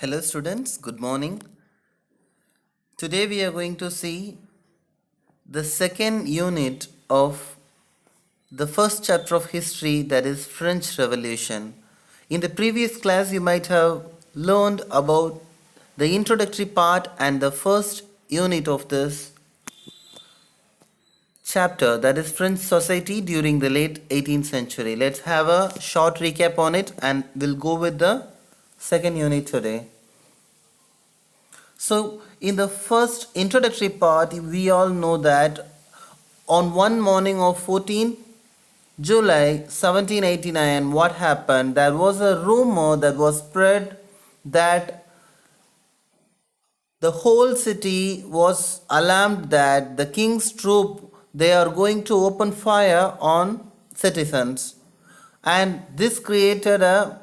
Hello students, good morning. Today we are going to see the second unit of the first chapter of history, that is French Revolution. In the previous class you might have learned about the introductory part and the first unit of this chapter, that is French society during the late 18th century. Let's have a short recap on it and we'll go with the second unit today. So, in the first introductory part, we all know that on one morning of 14 July 1789, what happened? There was a rumor that was spread that the whole city was alarmed that the king's troop they are going to open fire on citizens, and this created a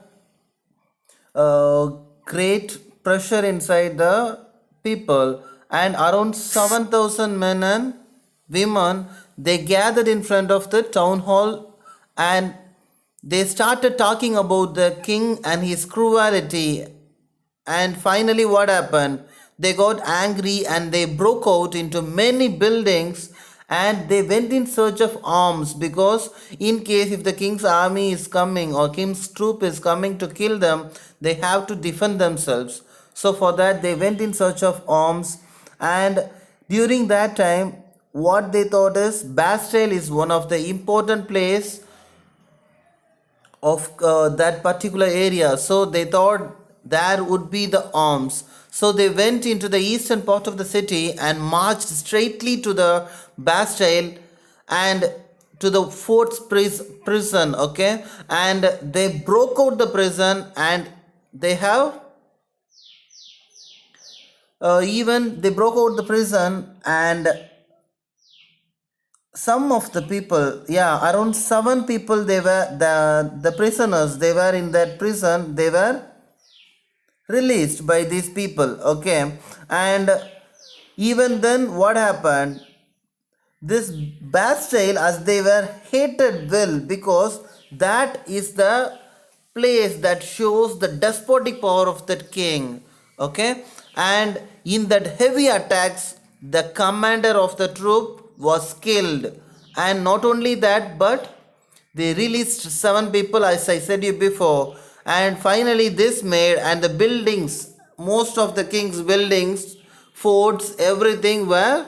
great pressure inside the people, and around 7,000 men and women they gathered in front of the town hall, and they started talking about the king and his cruelty. And finally what happened, they got angry and they broke out into many buildings, and they went in search of arms, because in case if the king's army is coming or king's troop is coming to kill them, they have to defend themselves. So for that they went in search of arms. And during that time, what they thought is Bastille is one of the important place of that particular area, so they thought there would be the arms. So they went into the eastern part of the city and marched straightly to the Bastille and to the fort's prison, okay, and they broke out the prison, and they have even they broke out the prison, and some of the people, yeah, around 7 people, they were the prisoners, they were in that prison, they were released by these people, okay. And even then what happened, this Bastille, as they were hated well, because that is the place that shows the despotic power of that king, okay. And in that heavy attacks, the commander of the troop was killed, and not only that, but they released 7 people, as I said you before. And finally this made, and the buildings, most of the king's buildings, forts, everything were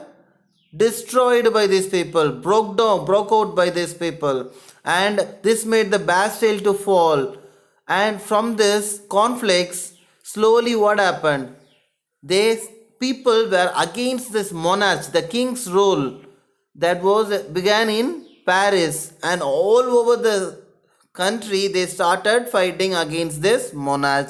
destroyed by these people, broke out by these people, and this made the Bastille to fall. And from this conflicts, slowly what happened, these people were against this monarch, the king's rule that was began in Paris, and all over the country they started fighting against this monarch.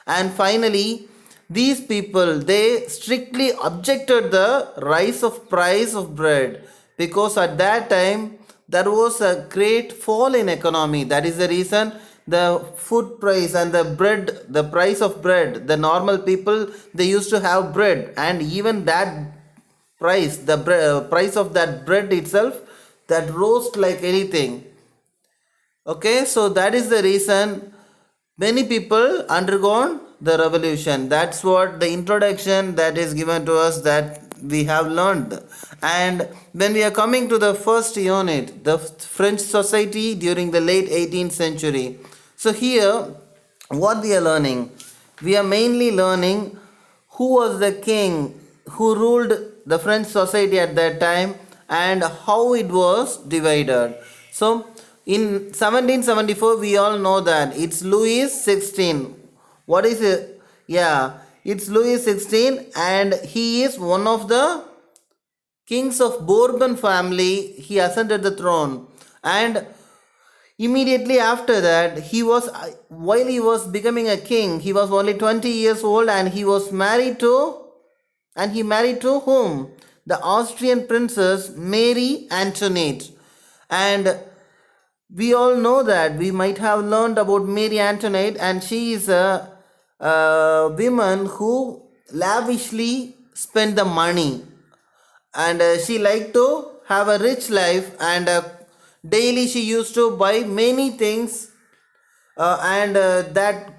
And finally these people they strictly objected the rise of price of bread, because at that time there was a great fall in economy. That is the reason the food price and the price of bread, the normal people they used to have bread, and even that price, price of that bread itself, that rose like anything, okay. So that is the reason many people undergone the revolution. That's what the introduction that is given to us, that we have learned. And when we are coming to the first unit, the French society during the late 18th century, so here what we are learning, we are mainly learning who was the king who ruled the French society at that time, and how it was divided. So in 1774 we all know that it's Louis 16. What is it? Yeah, it's Louis 16, and he is one of the kings of Bourbon family. He ascended the throne, and immediately after that, while he was becoming a king, he was only 20 years old, and he married to whom? The Austrian princess Mary Antoinette. And we all know that we might have learned about Mary Antoinette, and she is a woman who lavishly spent the money, and she liked to have a rich life, and daily she used to buy many things, and that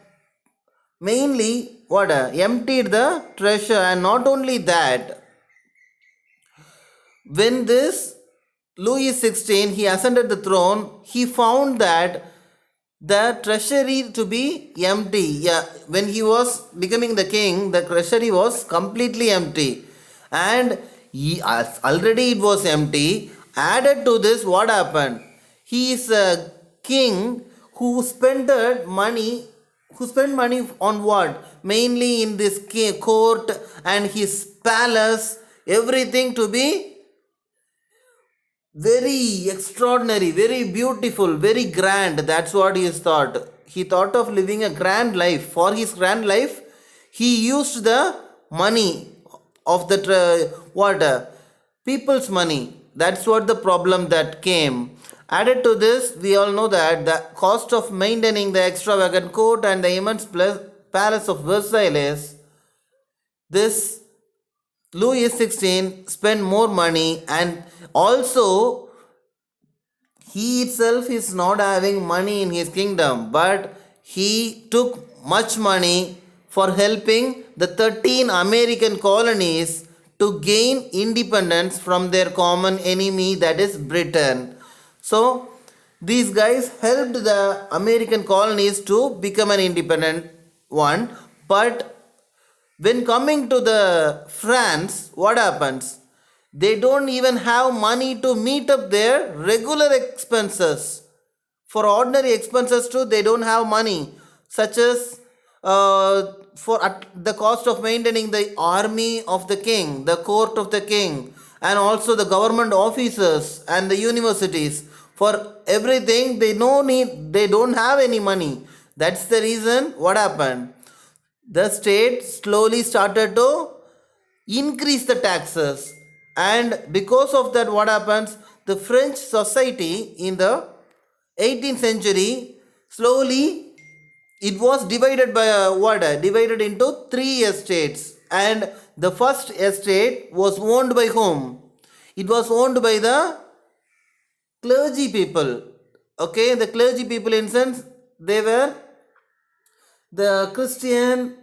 mainly emptied the treasure. And not only that, when this Louis XVI he ascended the throne, he found that the treasury to be empty. Yeah, when he was becoming the king, the treasury was completely empty, and as already it was empty. Added to this, what happened? He is a king who spent money. Who spent money on what? Mainly in this court and his palace, everything to be very extraordinary, very beautiful, very grand. That's what he thought. He thought of living a grand life. For his grand life, he used the money of the people's money. That's what the problem that came. Added to this, we all know that the cost of maintaining the extravagant court and the immense palace of Versailles, this Louis XVI spent more money, and also he itself is not having money in his kingdom, but he took much money for helping the 13 American colonies to gain independence from their common enemy, that is Britain. So these guys helped the American colonies to become an independent one, but when coming to the France, what happens? They don't even have money to meet up their regular expenses. For ordinary expenses too, they don't have money, such as for the cost of maintaining the army of the king, the court of the king, and also the government officers and the universities. For everything, they don't have any money. That's the reason what happened. The state slowly started to increase the taxes, and because of that, what happens? The French society in the 18th century, slowly it was divided by divided into three estates, and the first estate was owned by whom? It was owned by the clergy people. Okay, the clergy people, in sense, they were the Christian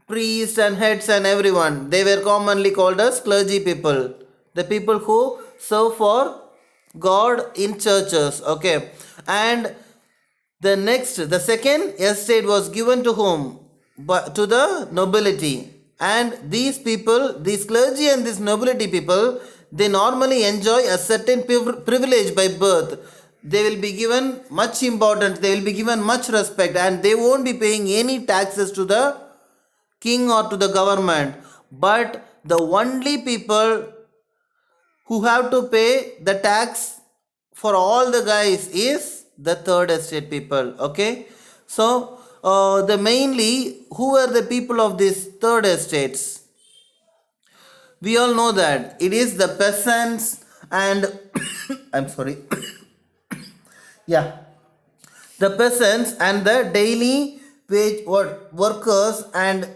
priests and heads and everyone. They were commonly called as clergy people, the people who serve for God in churches. Okay, and the second estate was given to whom? But to the nobility. And these people, these clergy and these nobility people, they normally enjoy a certain privilege by birth. They will be given much importance, they will be given much respect, and they won't be paying any taxes to the king or to the government. But the only people who have to pay the tax for all the guys is the third estate people. Okay, so the mainly who are the people of these third estates? We all know that it is the peasants and I'm sorry. Yeah, the peasants and the daily wage workers and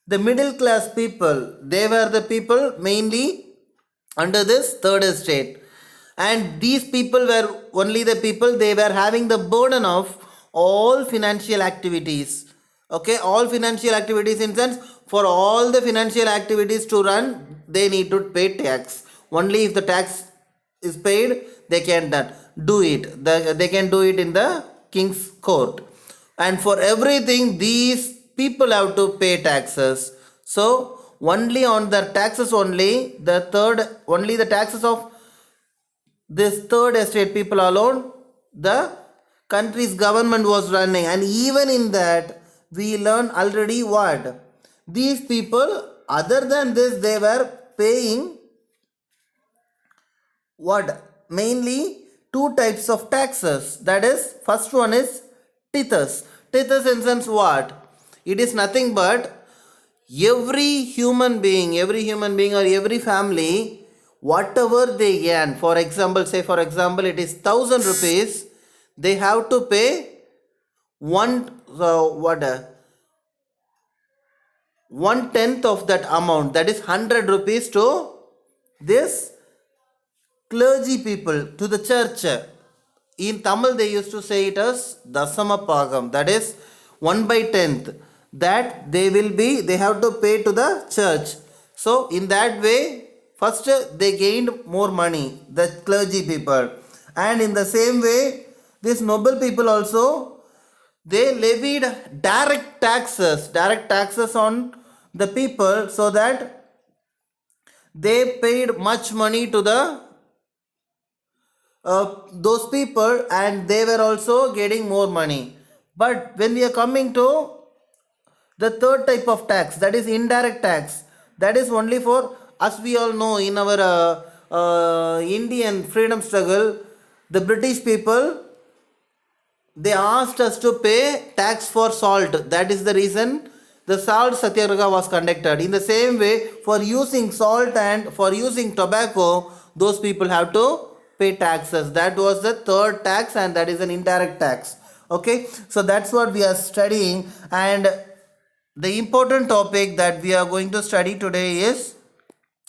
the middle class people. They were the people mainly under this third estate, and these people were only the people, they were having the burden of all financial activities. Okay, all financial activities, in sense, for all the financial activities to run, they need to pay tax. Only if the tax is paid, they can do it. They can do it in the king's court, and for everything these people have to pay taxes. So only on the taxes, only the taxes of this third estate people alone, the country's government was running. And even in that, we learn already what these people, other than this, they were paying what mainly two types of taxes. That is, first one is tiths. Tiths, in sense, what? It is nothing but every human being or every family, whatever they earn, for example, it is 1,000 rupees, they have to pay one tenth of that amount, that is 100 rupees, to this clergy people, to the church. In Tamil, they used to say it as Dasama Pagam, that is 1/10. that they have to pay to the church. So in that way, first they gained more money, the clergy people, and in the same way, these noble people also, they levied direct taxes on the people, so that they paid much money to the those people, and they were also getting more money. But when we are coming to the third type of tax, that is indirect tax, that is only for, as we all know, in our Indian freedom struggle, the British people, they asked us to pay tax for salt. That is the reason the salt satyagraha was conducted. In the same way, for using salt and for using tobacco, those people have to pay taxes. That was the third tax, and that is an indirect tax. Okay, so that's what we are studying. And the important topic that we are going to study today is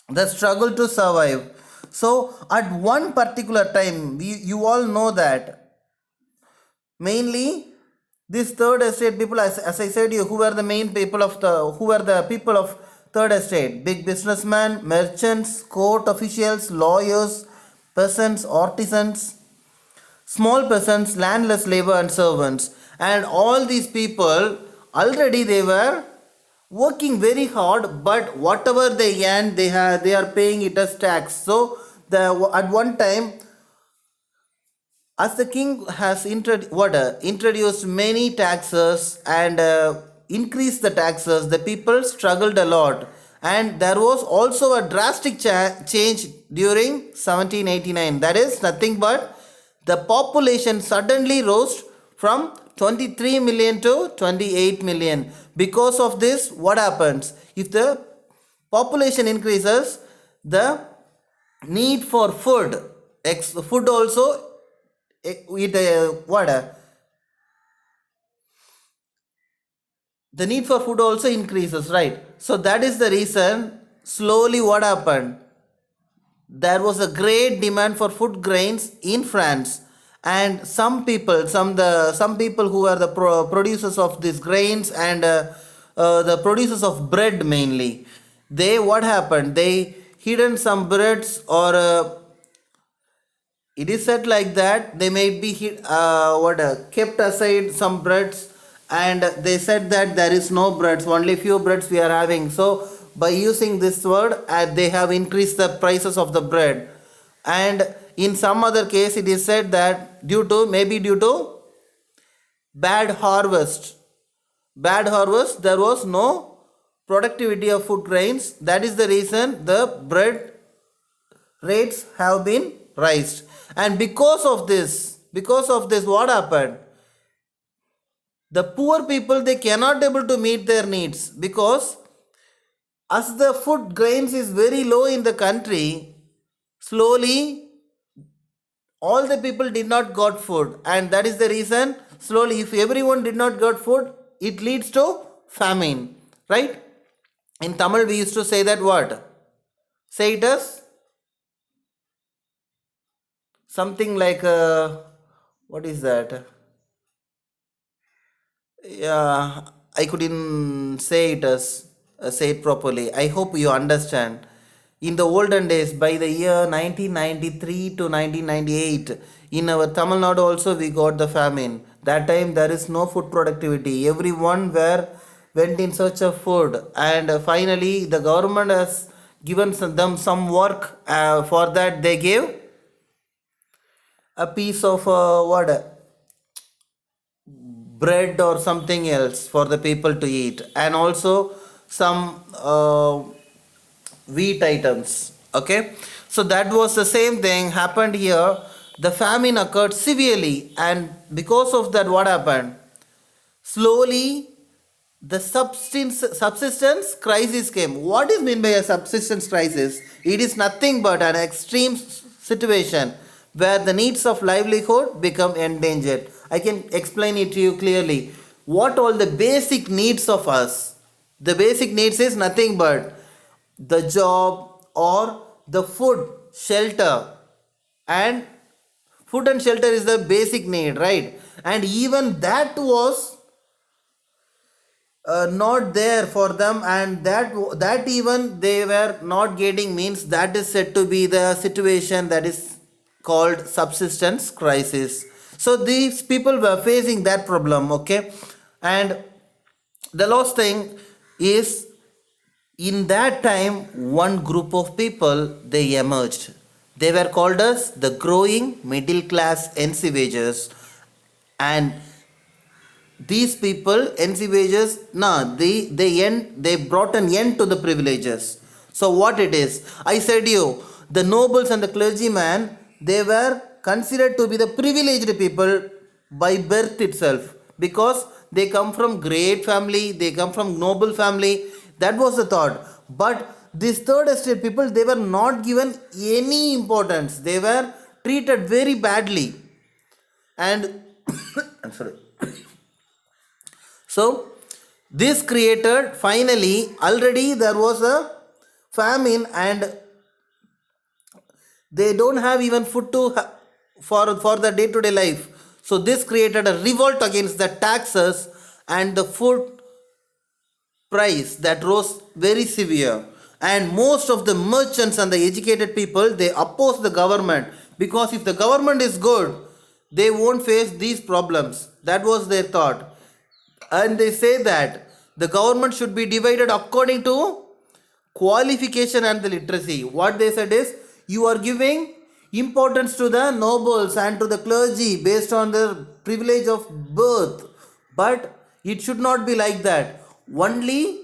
the struggle to survive. So at one particular time, you all know that mainly this third estate people, as I said you, who were the main people of the, who were the people of third estate: big businessmen, merchants, court officials, lawyers, peasants, artisans, small peasants, landless labor and servants. And all these people, already they were working very hard, but whatever they earn, they are paying it as tax. So at one time, as the king has introduced many taxes and increased the taxes, the people struggled a lot. And there was also a drastic change during 1789. That is nothing but the population suddenly rose from 23 million to 28 million. Because of this, what happens? If the population increases, the need for food also, the need for food also increases, right? So that is the reason, slowly what happened, there was a great demand for food grains in France. And some people, some people who are the producers of these grains and the producers of bread mainly, they, what happened, they hidden some breads, or it is said like that they may be kept aside some breads, and they said that there is no breads, only few breads we are having. So by using this word, they have increased the prices of the bread. And in some other case, it is said that due to bad harvest, there was no productivity of food grains. That is the reason the bread rates have been raised. And because of this, what happened, the poor people, they cannot able to meet their needs, because as the food grains is very low in the country, slowly all the people did not got food. And that is the reason, slowly, if everyone did not got food, it leads to famine, right? In Tamil we used to say that, what, say it as something like what is that, yeah, I couldn't say it as say it properly. I hope you understand. In the olden days, by the year 1993 to 1998, in our Tamil Nadu also we got the famine. That time there is no food productivity, everyone went in search of food. And finally the government has given them some work. For that they gave a piece of bread or something else for the people to eat, and also some wheat items. Okay, so that was the same thing happened here. The famine occurred severely, and because of that, what happened, slowly the subsistence crisis came. What is meant by a subsistence crisis? It is nothing but an extreme situation where the needs of livelihood become endangered. I can explain it to you clearly. What all the basic needs of us? The basic needs is nothing but the job or the food, shelter, and food and shelter is the basic need, right? And even that was not there for them, and that even they were not getting means that is said to be the situation that is called subsistence crisis. So these people were facing that problem, okay. And the last thing is, in that time one group of people they emerged. They were called as the growing middle class ensavages. And these people ensivages, they brought an end to the privileges. So what it is, I said you, the nobles and the clergymen, they were considered to be the privileged people by birth itself, because they come from great family, they come from noble family. That was the thought. But these third estate people, they were not given any importance, they were treated very badly. And I'm sorry. So this created, finally, already there was a famine, and they don't have even food to for the day to day life. So this created a revolt against the taxes and the food price that rose very severe. And most of the merchants and the educated people, they oppose the government, because if the government is good, they won't face these problems. That was their thought. And they say that the government should be divided according to qualification and the literacy. What they said is, you are giving importance to the nobles and to the clergy based on their privilege of birth, but it should not be like that. Only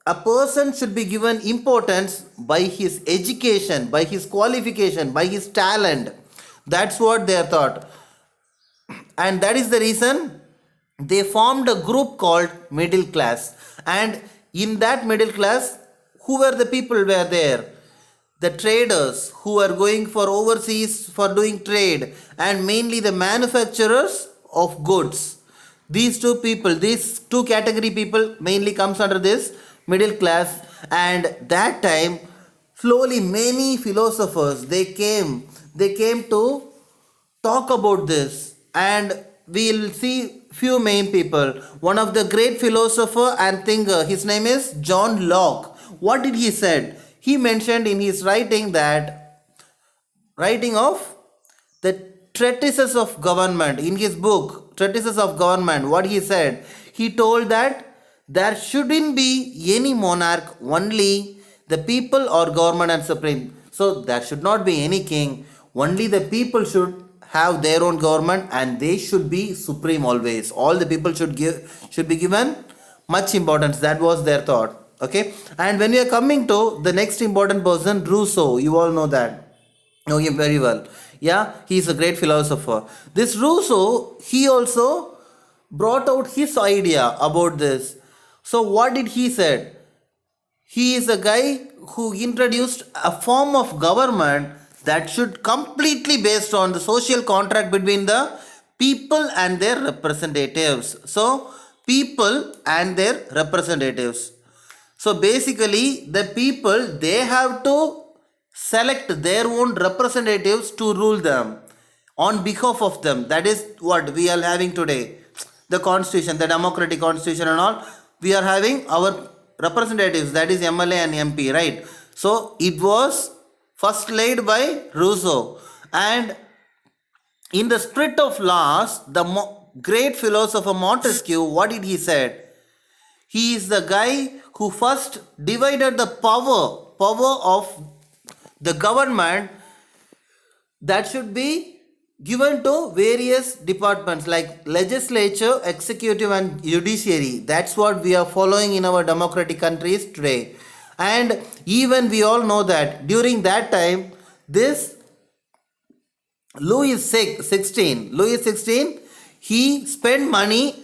a person should be given importance by his education, by his qualification, by his talent. That's what they thought. And that is the reason they formed a group called middle class. And in that middle class, who were the people were there? The traders who are going for overseas for doing trade, and mainly the manufacturers of goods. These two people, these two category people mainly comes under this middle class. And that time, slowly many philosophers they came to talk about this. And we'll see few main people. One of the great philosopher and thinker, his name is John Locke. What did he said? He mentioned in his writing of the treatises of government, in his book treatises of government, what he said, he told that there shouldn't be any monarch, only the people or government and supreme. So there should not be any king, only the people should have their own government, and they should be supreme always. All the people should be given much importance. That was their thought, okay. And when we are coming to the next important person, Rousseau, you all know him very well. Yeah, he is a great philosopher. This Rousseau, he also brought out his idea about this. So what did he said? He is a guy who introduced a form of government that should completely based on the social contract between the people and their representatives. So people and their representatives. So basically the people, they have to select their own representatives to rule them on behalf of them. That is what we are having today. The constitution, the democratic constitution and all, we are having our representatives, that is MLA and MP, right? So it was first laid by Rousseau. And in the spirit of laws, the great philosopher Montesquieu, what did he said? He is the guy who first divided the power of the government that should be given to various departments like legislature, executive and judiciary. That's what we are following in our democratic countries today. And even we all know that during that time, this Louis XVI, he spent money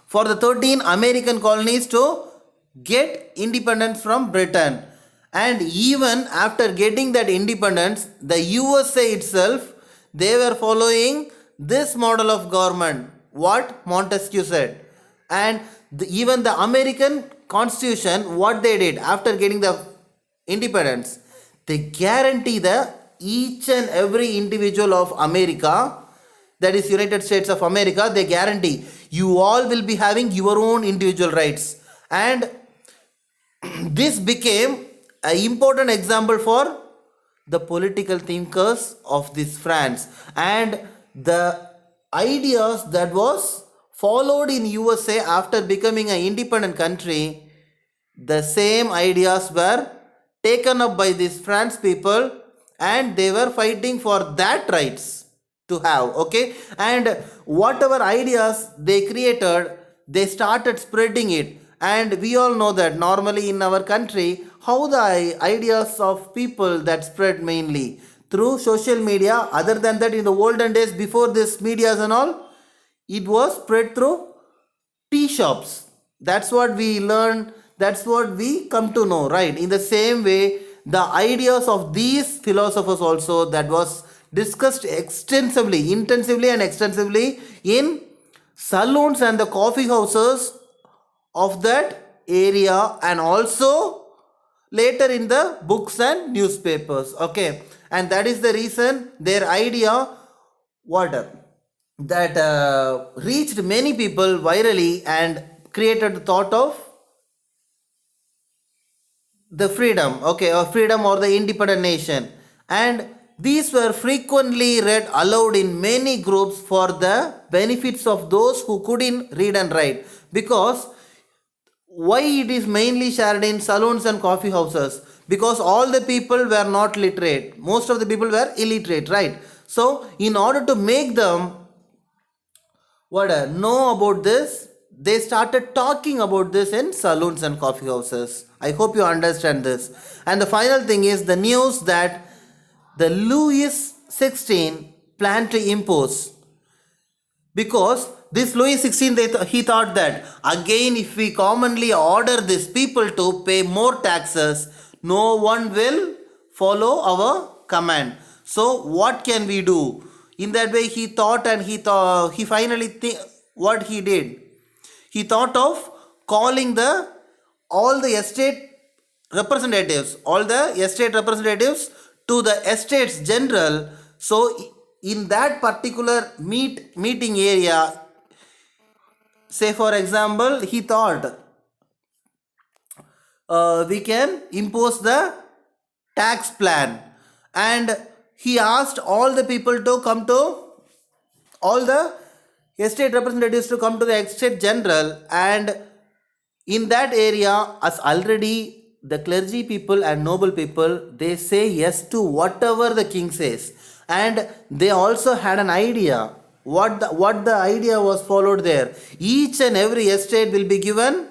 for the 13 American colonies to get independence from Britain. And even after getting that independence, the USA itself, they were following this model of government, what Montesquieu said. And even the American Constitution, what they did after getting the independence, they guarantee the each and every individual of America, that is United States of America, they guarantee you all will be having your own individual rights. And this became an important example for the political thinkers of this France, and the ideas that was followed in USA after becoming an independent country, the same ideas were taken up by these France people, and they were fighting for that rights to have. Okay, and whatever ideas they created, they started spreading it. And we all know that normally in our country, how the ideas of people that spread mainly through social media. Other than that, in the olden days before this medias and all, it was spread through tea shops. That's what we learn, that's what we come to know, right? In the same way, the ideas of these philosophers also, that was discussed extensively, intensively and extensively in saloons and the coffee houses of that area, and also later in the books and newspapers. Okay, and that is the reason their idea, what that reached many people virally and created the thought of the freedom, okay, or freedom or the independent nation. And these were frequently read aloud in many groups for the benefits of those who couldn't read and write. Because why it is mainly shared in saloons and coffee houses? Because all the people were not literate, most of the people were illiterate, right? So in order to make them know about this, they started talking about this in saloons and coffee houses. I hope you understand this. And the final thing is the news that the Louis XVI planned to impose, because this Louis XVI, he thought that again, if we commonly order these people to pay more taxes, no one will follow our command. So what can we do? In that way, he thought, and he finally what he did, he thought of calling the all the estate representatives to the estates general. So in that particular meeting area, say for example, he thought we can impose the tax plan, and he asked all the people to come to, all the estate representatives to come to the estate general. And in that area, as already the clergy people and noble people, they say yes to whatever the king says, and they also had an idea what the idea was followed there. Each and every estate will be given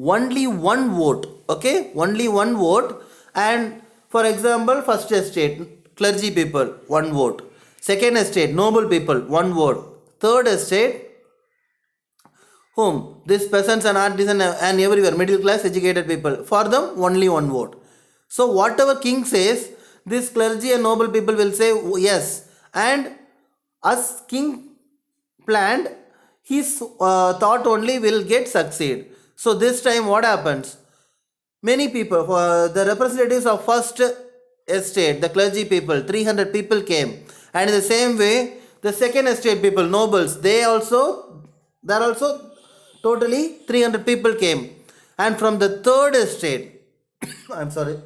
only one vote, okay, only one vote. And for example, first estate clergy people, one vote; second estate noble people, one vote; third estate whom this peasants and artisans and everywhere middle class educated people, for them only one vote. So whatever king says, this clergy and noble people will say yes, and as king planned, his thought only will get succeed. So this time what happens? Many people, the representatives of first estate, the clergy people, 300 people came, and in the same way, the second estate people, nobles, there also totally 300 people came, and from the third estate, I'm sorry,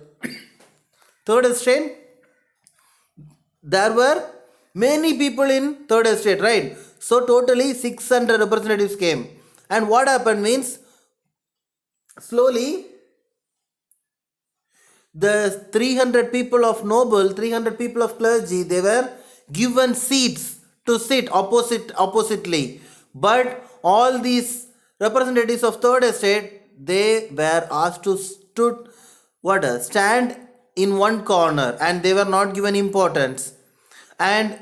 third estate, there were many people in third estate, right? So totally 600 representatives came, and what happened means, slowly the 300 people of noble, 300 people of clergy, they were given seats to sit oppositely. But all these representatives of third estate, they were asked to stand in one corner, and they were not given importance. And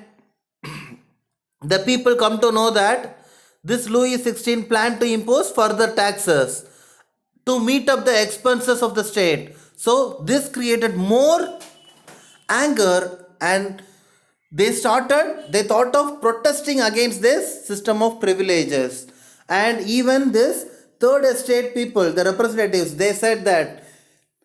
the people come to know that this Louis XVI planned to impose further taxes to meet up the expenses of the state. So this created more anger, and they thought of protesting against this system of privileges. And even this third estate people, the representatives, they said that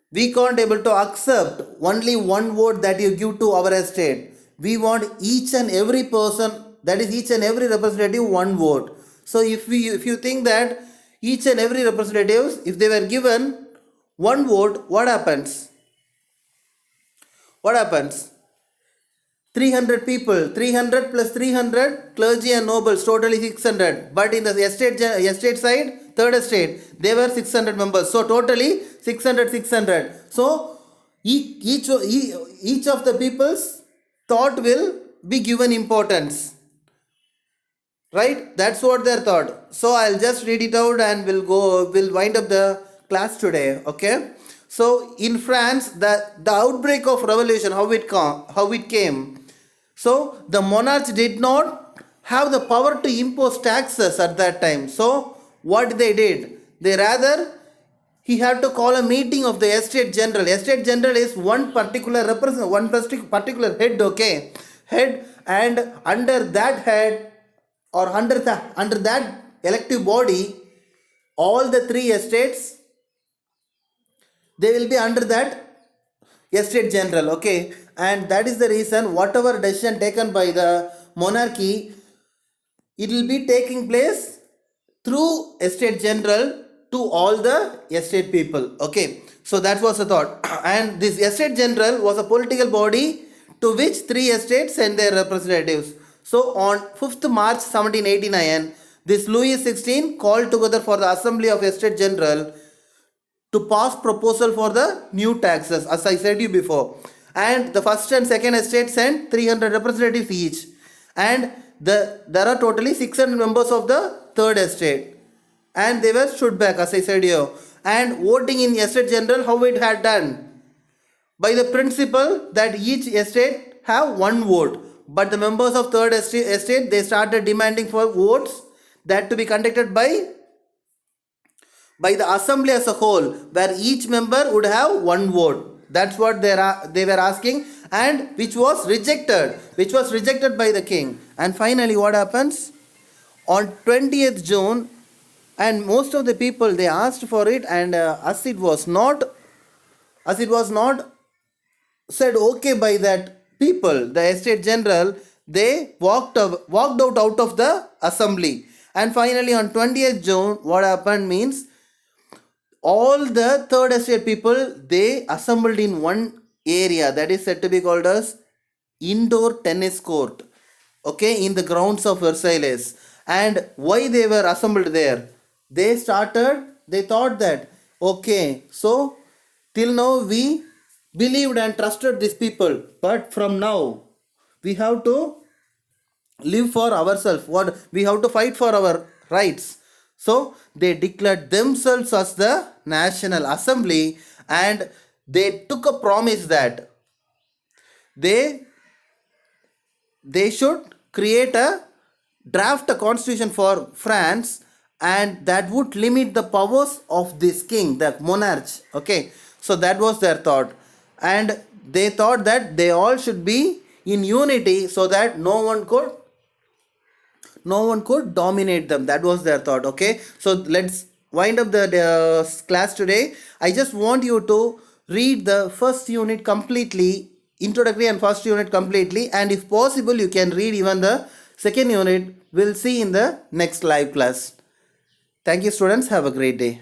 we can't able to accept only one vote that you give to our estate. We want each and every person, that is each and every representative, one vote. So if you think that each and every representatives, if they were given one vote, what happens? What happens? 300 people, 300 plus 300, clergy and nobles, totally 600. But in the estate side, third estate, they were 600 members. So totally 600, 600. So each of the people's thought will be given importance. Right? That's what their thought. So I'll just read it out and we'll wind up the class today. Okay? So in France, the outbreak of revolution, how it came. So the monarch did not have the power to impose taxes at that time. So what they did, he had to call a meeting of the estate general. Estate general is one particular particular head, okay, head, and under that head or under that elective body, all the three estates, they will be under that estate general, okay. And that is the reason whatever decision taken by the monarchy, it will be taking place through estate general to all the estate people, okay. So that was the thought. And this estate general was a political body to which three estates sent their representatives. So on 5th March 1789, this Louis XVI called together for the assembly of estate general to pass proposal for the new taxes, as I said you before. And the first and second estate sent 300 representatives each. And there are totally 600 members of the third estate. And they were stood back, as I said here. And voting in estate general, how it had done? By the principle that each estate have one vote. But the members of third estate, they started demanding for votes that to be conducted by the assembly as a whole, where each member would have one vote. That's what they were asking, and which was rejected by the king. And finally what happens? On 20th June, and most of the people, they asked for it, and as it was not said okay by that people, the estate general, they walked out of the assembly. And finally on 20th June, what happened means, all the third estate people, they assembled in one area that is said to be called as indoor tennis court, okay, in the grounds of Versailles. And why they were assembled there? They thought that, okay, so till now we believed and trusted these people, but from now we have to live for ourselves. We have to fight for our rights. So they declared themselves as the National Assembly, and they took a promise that they should draft a constitution for France, and that would limit the powers of this king, the monarch, okay. So that was their thought, and they thought that they all should be in unity so that no one could dominate them. That was their thought, okay. So let's wind up the class today. I just want you to read the first unit completely, introductory and first unit completely, and if possible you can read even the second unit. We'll see in the next live class. Thank you students, have a great day.